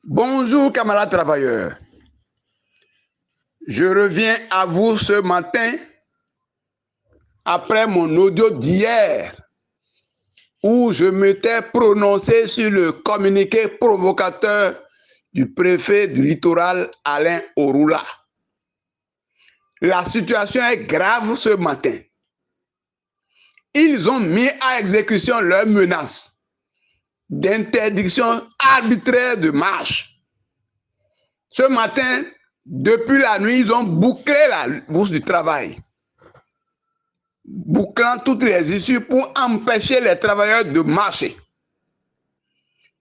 Bonjour camarades travailleurs. Je reviens à vous ce matin après mon audio d'hier où je m'étais prononcé sur le communiqué provocateur du préfet du littoral Alain Orula. La situation est grave ce matin. Ils ont mis à exécution leurs menaces d'interdiction arbitraire de marche. Ce matin, depuis la nuit, ils ont bouclé la bourse du travail, bouclant toutes les issues pour empêcher les travailleurs de marcher.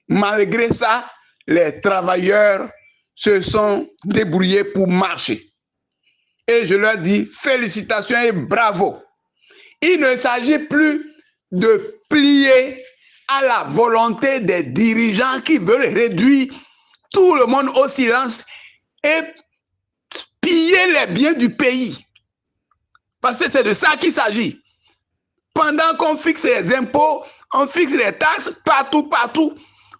Malgré ça, les travailleurs se sont débrouillés pour marcher. Et je leur dis félicitations et bravo. Il ne s'agit plus de plier à la volonté des dirigeants qui veulent réduire tout le monde au silence et piller les biens du pays. Parce que c'est de ça qu'il s'agit. Pendant qu'on fixe les impôts, on fixe les taxes partout,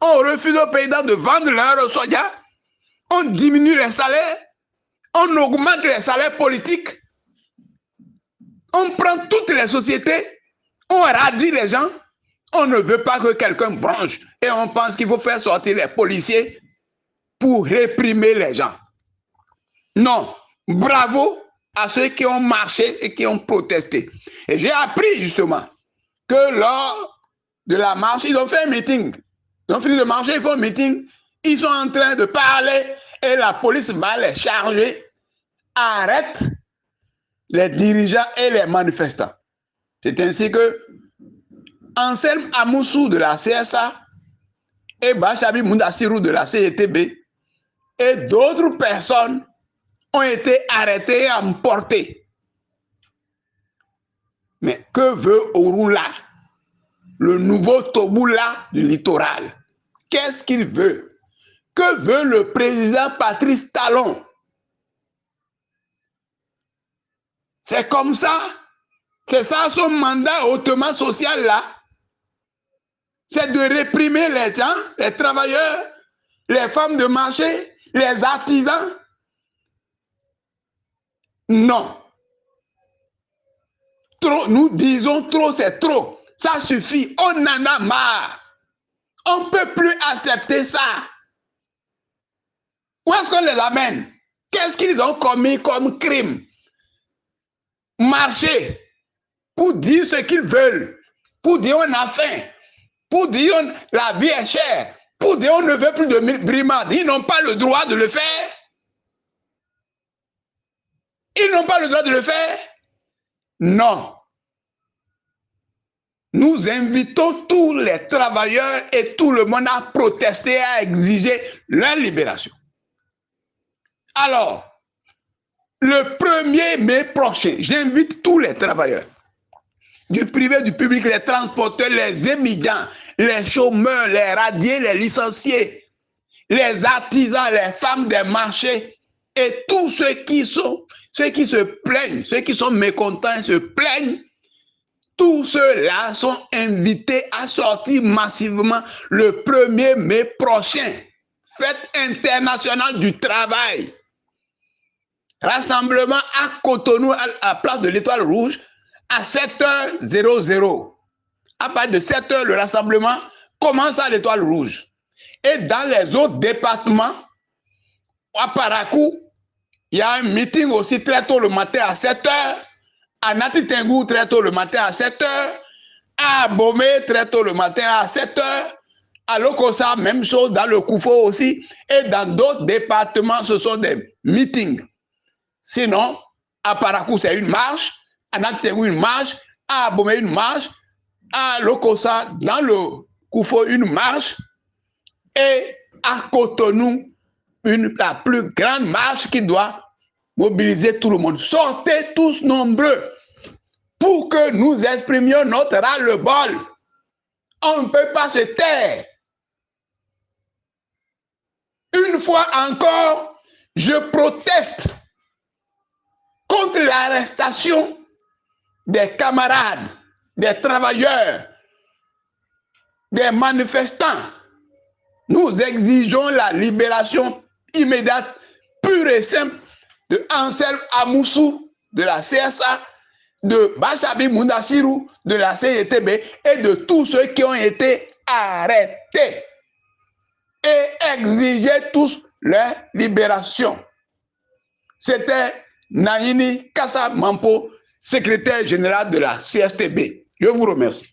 on refuse aux paysans de vendre leur soja, on diminue les salaires, on augmente les salaires politiques, on prend toutes les sociétés, on radie les gens, on ne veut pas que quelqu'un bronche et on pense qu'il faut faire sortir les policiers pour réprimer les gens. Non, bravo à ceux qui ont marché et qui ont protesté. Et j'ai appris justement que lors de la marche, ils ont fait un meeting. Ils ont fini de marcher, ils font un meeting. Ils sont en train de parler et la police va les charger. Arrête les dirigeants et les manifestants. C'est ainsi que Anselme Amoussou de la CSA et Bachabi Moundassirou de la CETB et d'autres personnes ont été arrêtés et emportés. Mais que veut Orula, le nouveau Toboula du littoral? Qu'est-ce qu'il veut? Que veut le président Patrice Talon? C'est comme ça? C'est ça son mandat hautement social là? C'est de réprimer les gens, les travailleurs, les femmes de marché, les artisans? Non. Trop, nous disons trop, c'est trop. Ça suffit. On en a marre. On ne peut plus accepter ça. Où est-ce qu'on les amène? Qu'est-ce qu'ils ont commis comme crime? Marcher pour dire ce qu'ils veulent, pour dire on a faim, pour dire la vie est chère, pour dire on ne veut plus de brimades. Ils n'ont pas le droit de le faire. Ils n'ont pas le droit de le faire. Non. Nous invitons tous les travailleurs et tout le monde à protester, à exiger leur libération. Alors, le 1er mai prochain, j'invite tous les travailleurs, du privé, du public, les transporteurs, les émigrants, les chômeurs, les radiés, les licenciés, les artisans, les femmes des marchés et tous ceux qui se plaignent, ceux qui sont mécontents et se plaignent. Tous ceux-là sont invités à sortir massivement le 1er mai prochain. Fête internationale du travail. Rassemblement à Cotonou, à la place de l'Étoile Rouge, à 7h00. À partir de 7h, le rassemblement commence à l'Étoile Rouge. Et dans les autres départements, à Parakou, il y a un meeting aussi très tôt le matin à 7h. À Nati Tengou, très tôt le matin à 7h. À Bomé, très tôt le matin à 7h. À Lokossa, même chose, dans le Koufo aussi. Et dans d'autres départements, ce sont des meetings. Sinon, à Parakou, c'est une marche. À Nati Tengou, une marche. À Bomé, une marche. À Lokossa, dans le Koufo, une marche. Et à Cotonou, la plus grande marche qui doit mobiliser tout le monde. Sortez tous nombreux pour que nous exprimions notre ras-le-bol. On ne peut pas se taire. Une fois encore, je proteste contre l'arrestation des camarades, des travailleurs, des manifestants Nous exigeons la libération immédiate, pure et simple de Anselme Amoussou de la CSA, de Bachabi Moundachirou de la CITB et de tous ceux qui ont été arrêtés. Et exiger tous leur libération. C'était Nahini Kassa Mampo, secrétaire général de la CSTB. Je vous remercie.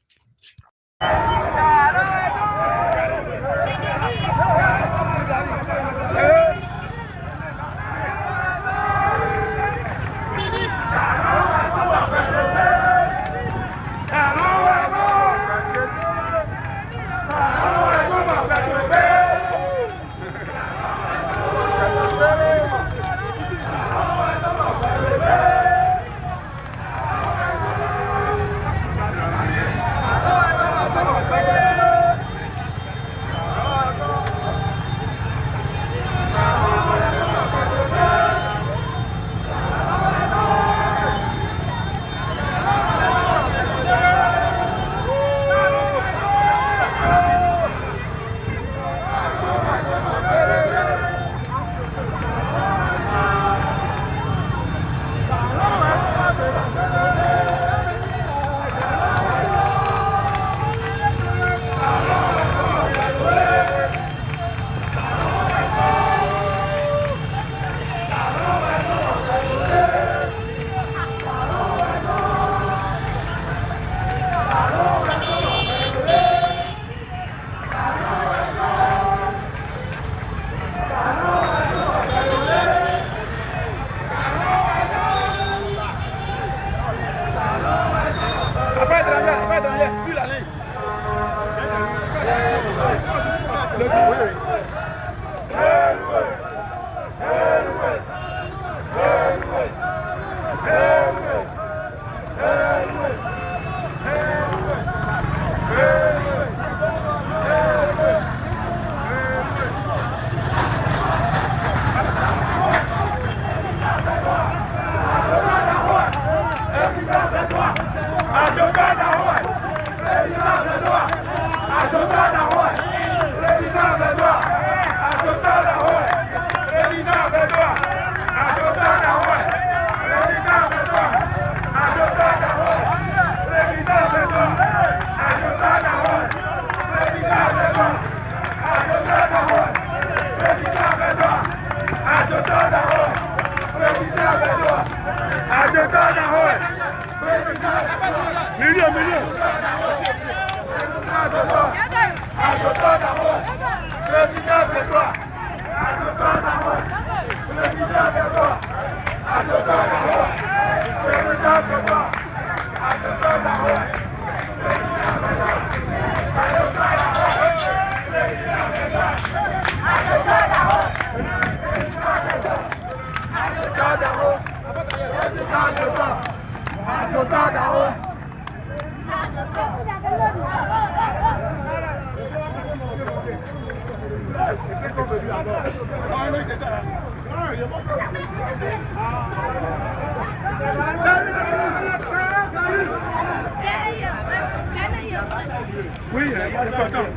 Oui,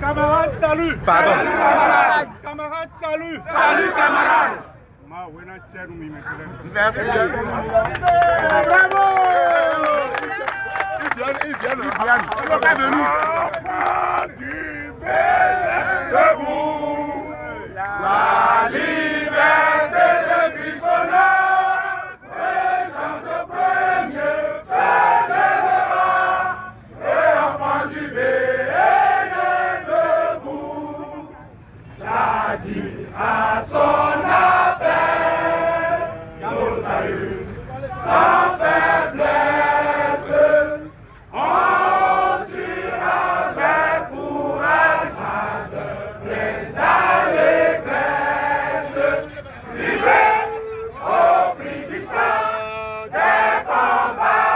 camarade, salut. Pardon. Camarade, salut. Salut, camarade. Merci. Bravo. Ils viennent. Ils sont pas venus. Debout. La liberté de Christ-Honneur. Et chante premier. Et enfant du béni debout. Jadis à son appel. Nos saluts sans faiblesse. On suit avec courage de pleine d'allégresse. Livrés au prix du sang des combats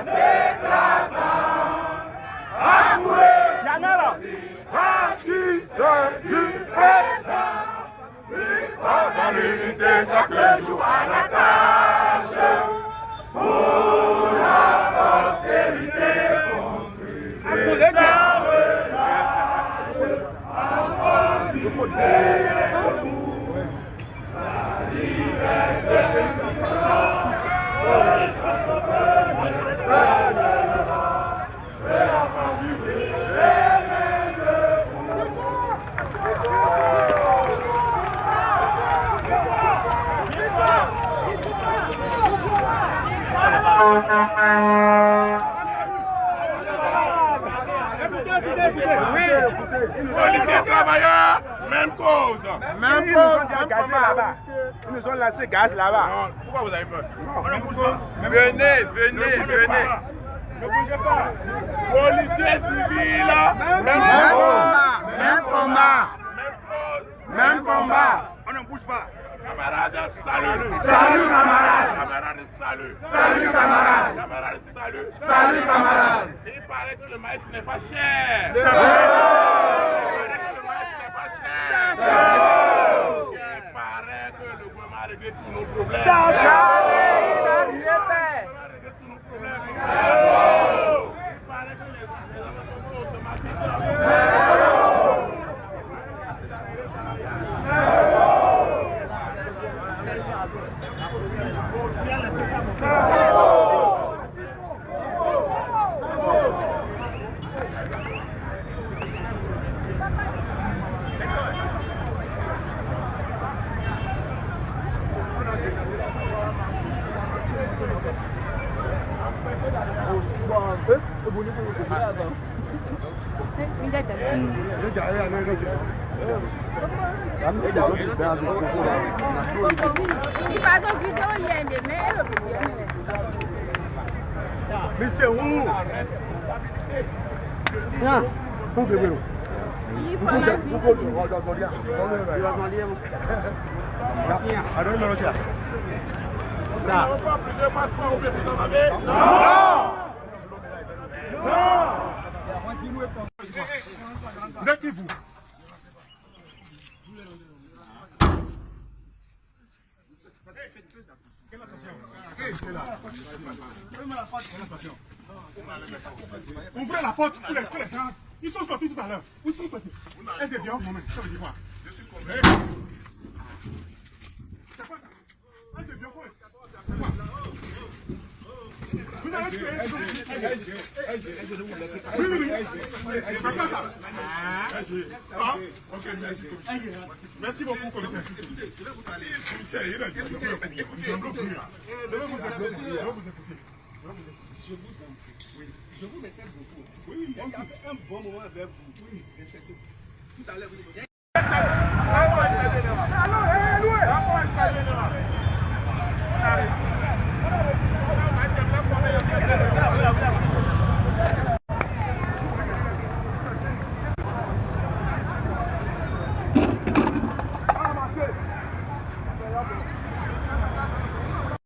éclatants. Avouez fascistes du présent. Dans l'unité chaque jour à la tâche. Pour la postérité construite. Policiers travailleurs, même cause. Même cause, là-bas. Ils nous ont lancé gaz là-bas. Pourquoi vous avez peur? Venez. Ne bougez pas. Policiers civils, Même combat. On ne bouge pas. Camarades, salut. Salut, camarades. Camarades, salut. Salut, camarades. Camarades, salut. Salut, camarades. Il paraît que le maïs n'est pas cher. Il paraît que le maïs n'est pas cher. Il paraît que le gouvernement a réglé tous nos problèmes. Il paraît que les sont automatiques. Mais c'est où? Vous êtes qui vous? Ouvrez la porte pour les gens. Ils sont sortis tout à l'heure. Où sont sortis? Est-ce que c'est bien? Ça veut dire quoi? Je suis convaincu. C'est quoi ça? C'est bien quoi? Vous avez tué. C'est quoi ça? Ah, ok, merci. Merci beaucoup, commissaire. Je vais vous parler. Commissaire, il a dit. Je vous respecte beaucoup. Oui, il y a un bon moment avec vous. Oui, respectez. Tout à l'heure, vous dites. Allô,